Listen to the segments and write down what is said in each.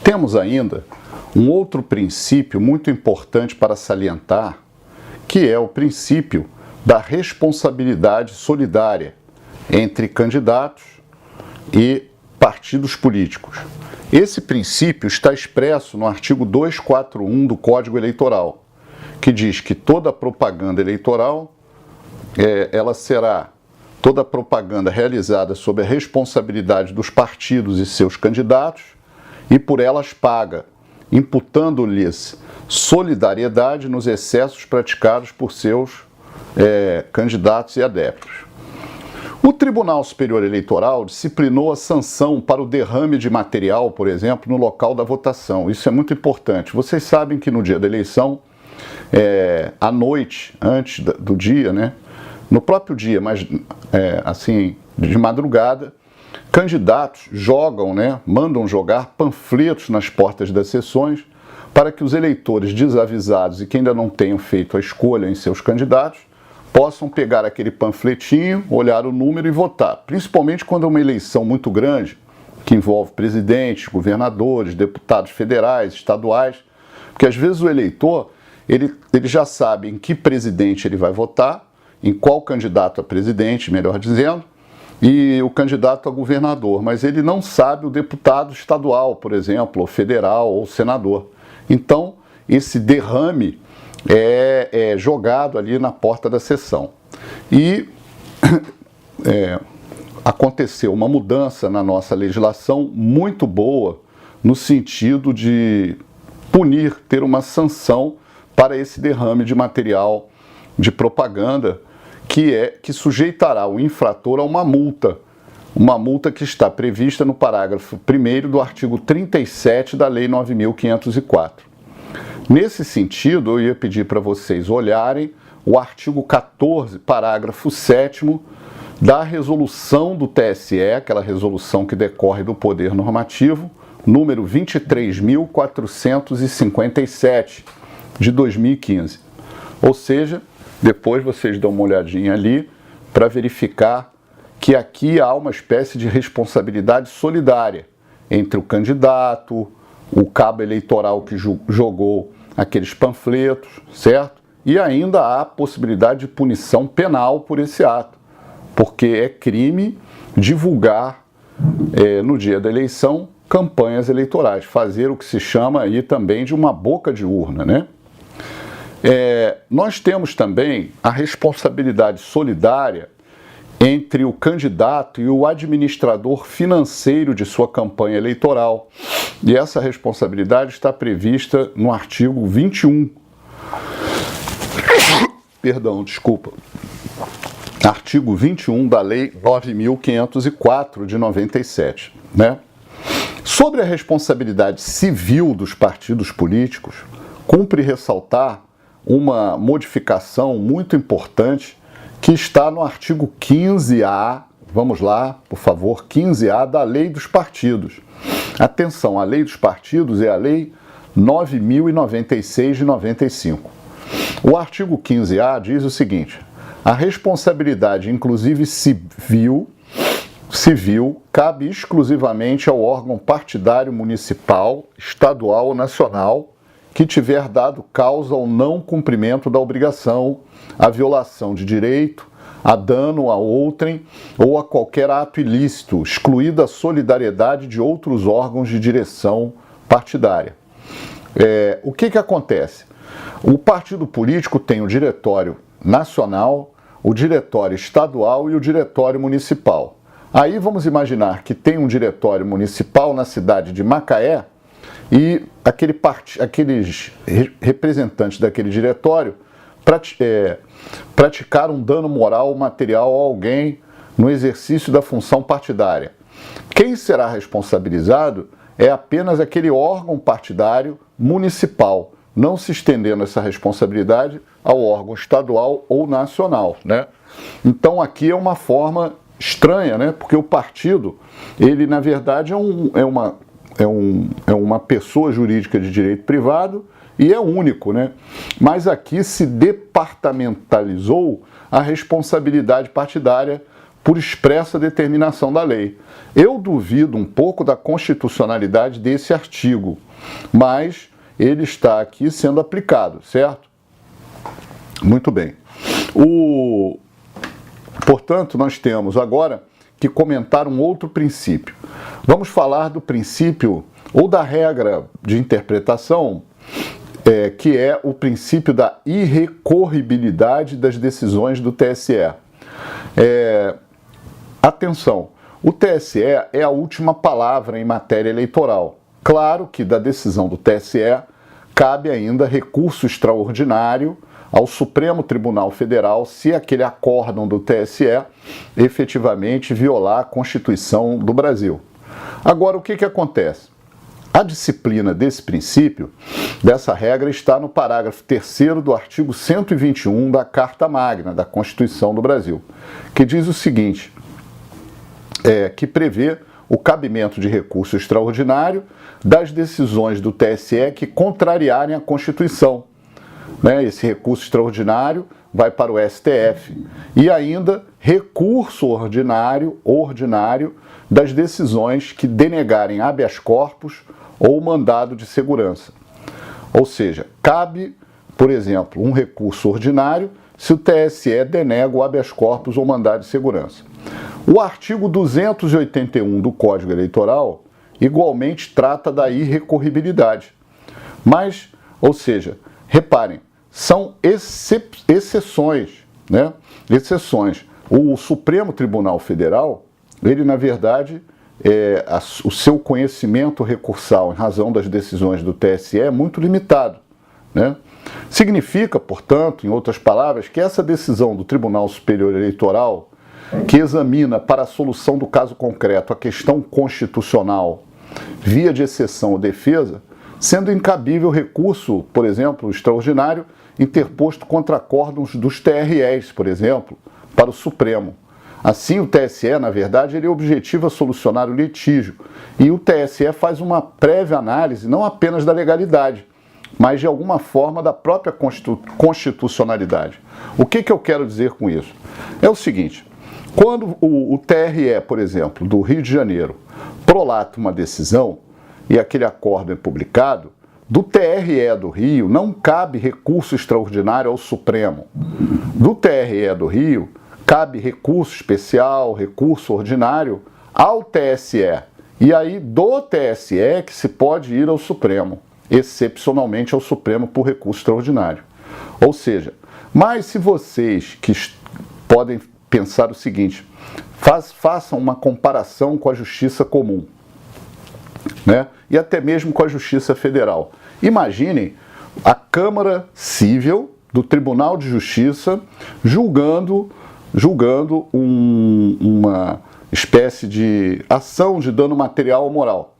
Temos ainda um outro princípio muito importante para salientar, que é o princípio da responsabilidade solidária entre candidatos e partidos políticos. Esse princípio está expresso no artigo 241 do Código Eleitoral, que diz que toda propaganda eleitoral, toda propaganda realizada sob a responsabilidade dos partidos e seus candidatos e por elas paga, imputando-lhes solidariedade nos excessos praticados por seus candidatos e adeptos. O Tribunal Superior Eleitoral disciplinou a sanção para o derrame de material, por exemplo, no local da votação. Isso é muito importante. Vocês sabem que no dia da eleição, à noite, antes do dia, né, no próprio dia, mas assim, de madrugada, candidatos jogam, mandam jogar panfletos nas portas das sessões para que os eleitores desavisados e que ainda não tenham feito a escolha em seus candidatos possam pegar aquele panfletinho, olhar o número e votar. Principalmente quando é uma eleição muito grande, que envolve presidentes, governadores, deputados federais, estaduais, porque às vezes o eleitor, ele já sabe em que presidente ele vai votar, em qual candidato a presidente, melhor dizendo, e o candidato a governador, mas ele não sabe o deputado estadual, por exemplo, ou federal, ou senador. Então, esse derrame é jogado ali na porta da sessão. E aconteceu uma mudança na nossa legislação muito boa, no sentido de punir, ter uma sanção para esse derrame de material de propaganda, que sujeitará o infrator a uma multa que está prevista no parágrafo 1º do artigo 37 da Lei 9.504. Nesse sentido, eu ia pedir para vocês olharem o artigo 14, parágrafo 7º da resolução do TSE, aquela resolução que decorre do Poder Normativo, número 23.457, de 2015. Ou seja, depois vocês dão uma olhadinha ali para verificar que aqui há uma espécie de responsabilidade solidária entre o candidato, o cabo eleitoral que jogou aqueles panfletos, certo? E ainda há possibilidade de punição penal por esse ato, porque é crime divulgar no dia da eleição campanhas eleitorais, fazer o que se chama aí também de uma boca de urna, né? Nós temos também a responsabilidade solidária entre o candidato e o administrador financeiro de sua campanha eleitoral. E essa responsabilidade está prevista no artigo 21. Perdão, desculpa. Artigo 21 da Lei 9.504 de 97, né? Sobre a responsabilidade civil dos partidos políticos, cumpre ressaltar uma modificação muito importante que está no artigo 15A, vamos lá, por favor, 15A da Lei dos Partidos. Atenção, a Lei dos Partidos é a Lei 9.096 de 95. O artigo 15A diz o seguinte: a responsabilidade, inclusive civil, cabe exclusivamente ao órgão partidário municipal, estadual ou nacional que tiver dado causa ao não cumprimento da obrigação, a violação de direito, a dano a outrem ou a qualquer ato ilícito, excluída a solidariedade de outros órgãos de direção partidária. O que acontece? O partido político tem o diretório nacional, o diretório estadual e o diretório municipal. Aí vamos imaginar que tem um diretório municipal na cidade de Macaé e aqueles representantes daquele diretório praticaram um dano moral ou material a alguém no exercício da função partidária. Quem será responsabilizado é apenas aquele órgão partidário municipal, não se estendendo essa responsabilidade ao órgão estadual ou nacional, né? Então aqui é uma forma estranha, né? Porque o partido, ele na verdade é uma pessoa jurídica de direito privado e é único, né? Mas aqui se departamentalizou a responsabilidade partidária por expressa determinação da lei. Eu duvido um pouco da constitucionalidade desse artigo, mas ele está aqui sendo aplicado, certo? Muito bem. Portanto, nós temos agora que comentar um outro princípio. Vamos falar do princípio ou da regra de interpretação, que é o princípio da irrecorribilidade das decisões do TSE. Atenção, o TSE é a última palavra em matéria eleitoral. Claro que da decisão do TSE cabe ainda recurso extraordinário ao Supremo Tribunal Federal se aquele acórdão do TSE efetivamente violar a Constituição do Brasil. Agora, o que acontece? A disciplina desse princípio, dessa regra, está no parágrafo 3º do artigo 121 da Carta Magna da Constituição do Brasil, que diz o seguinte, que prevê o cabimento de recurso extraordinário das decisões do TSE que contrariarem a Constituição. Esse recurso extraordinário vai para o STF. E ainda recurso ordinário das decisões que denegarem habeas corpus ou mandado de segurança. Ou seja, cabe, por exemplo, um recurso ordinário se o TSE denega o habeas corpus ou mandado de segurança. O artigo 281 do Código Eleitoral igualmente trata da irrecorribilidade. Mas, ou seja, reparem, são exceções, né? Exceções. O Supremo Tribunal Federal, ele na verdade, o seu conhecimento recursal em razão das decisões do TSE é muito limitado, né? Significa, portanto, em outras palavras, que essa decisão do Tribunal Superior Eleitoral, que examina para a solução do caso concreto a questão constitucional via de exceção ou defesa, sendo incabível recurso, por exemplo, extraordinário, interposto contra acórdãos dos TREs, por exemplo, para o Supremo. Assim, o TSE, na verdade, ele objetiva solucionar o litígio, e o TSE faz uma prévia análise não apenas da legalidade, mas de alguma forma da própria constitucionalidade. O que eu quero dizer com isso? É o seguinte, quando o TRE, por exemplo, do Rio de Janeiro, prolata uma decisão e aquele acórdão é publicado, do TRE do Rio não cabe recurso extraordinário ao Supremo. Do TRE do Rio cabe recurso especial, recurso ordinário ao TSE. E aí do TSE é que se pode ir ao Supremo, excepcionalmente ao Supremo por recurso extraordinário. Ou seja, mas se vocês que podem pensar o seguinte, façam uma comparação com a justiça comum, né? E até mesmo com a Justiça Federal. Imaginem a Câmara Civil do Tribunal de Justiça julgando uma espécie de ação de dano material ou moral.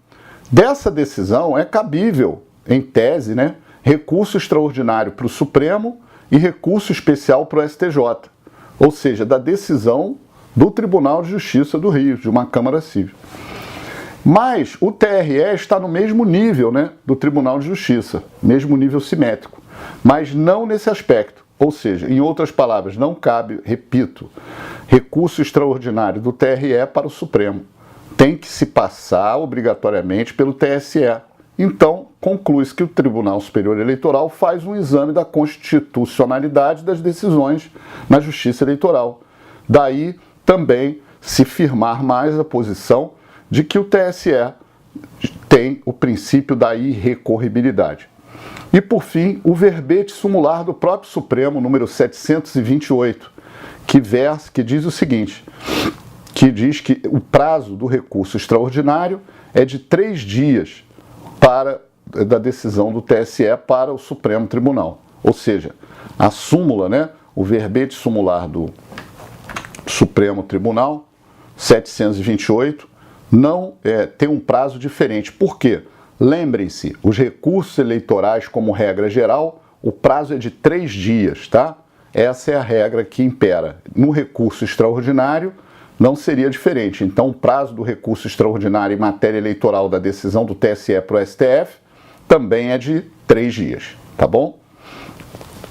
Dessa decisão é cabível, em tese, né, recurso extraordinário para o Supremo e recurso especial para o STJ. Ou seja, da decisão do Tribunal de Justiça do Rio, de uma Câmara Civil. Mas o TRE está no mesmo nível, né, do Tribunal de Justiça, mesmo nível simétrico, mas não nesse aspecto. Ou seja, em outras palavras, não cabe, repito, recurso extraordinário do TRE para o Supremo. Tem que se passar obrigatoriamente pelo TSE. Então, conclui-se que o Tribunal Superior Eleitoral faz um exame da constitucionalidade das decisões na Justiça Eleitoral. Daí também se firmar mais a posição de que o TSE tem o princípio da irrecorribilidade. E, por fim, o verbete sumular do próprio Supremo, número 728, que diz o seguinte, que diz que o prazo do recurso extraordinário é de 3 dias da decisão do TSE para o Supremo Tribunal. Ou seja, a súmula, né, o verbete sumular do Supremo Tribunal, 728, não tem um prazo diferente. Por quê? Lembrem-se, os recursos eleitorais, como regra geral, o prazo é de 3 dias, tá? Essa é a regra que impera. No recurso extraordinário, não seria diferente. Então, o prazo do recurso extraordinário em matéria eleitoral da decisão do TSE para o STF também é de 3 dias, tá bom?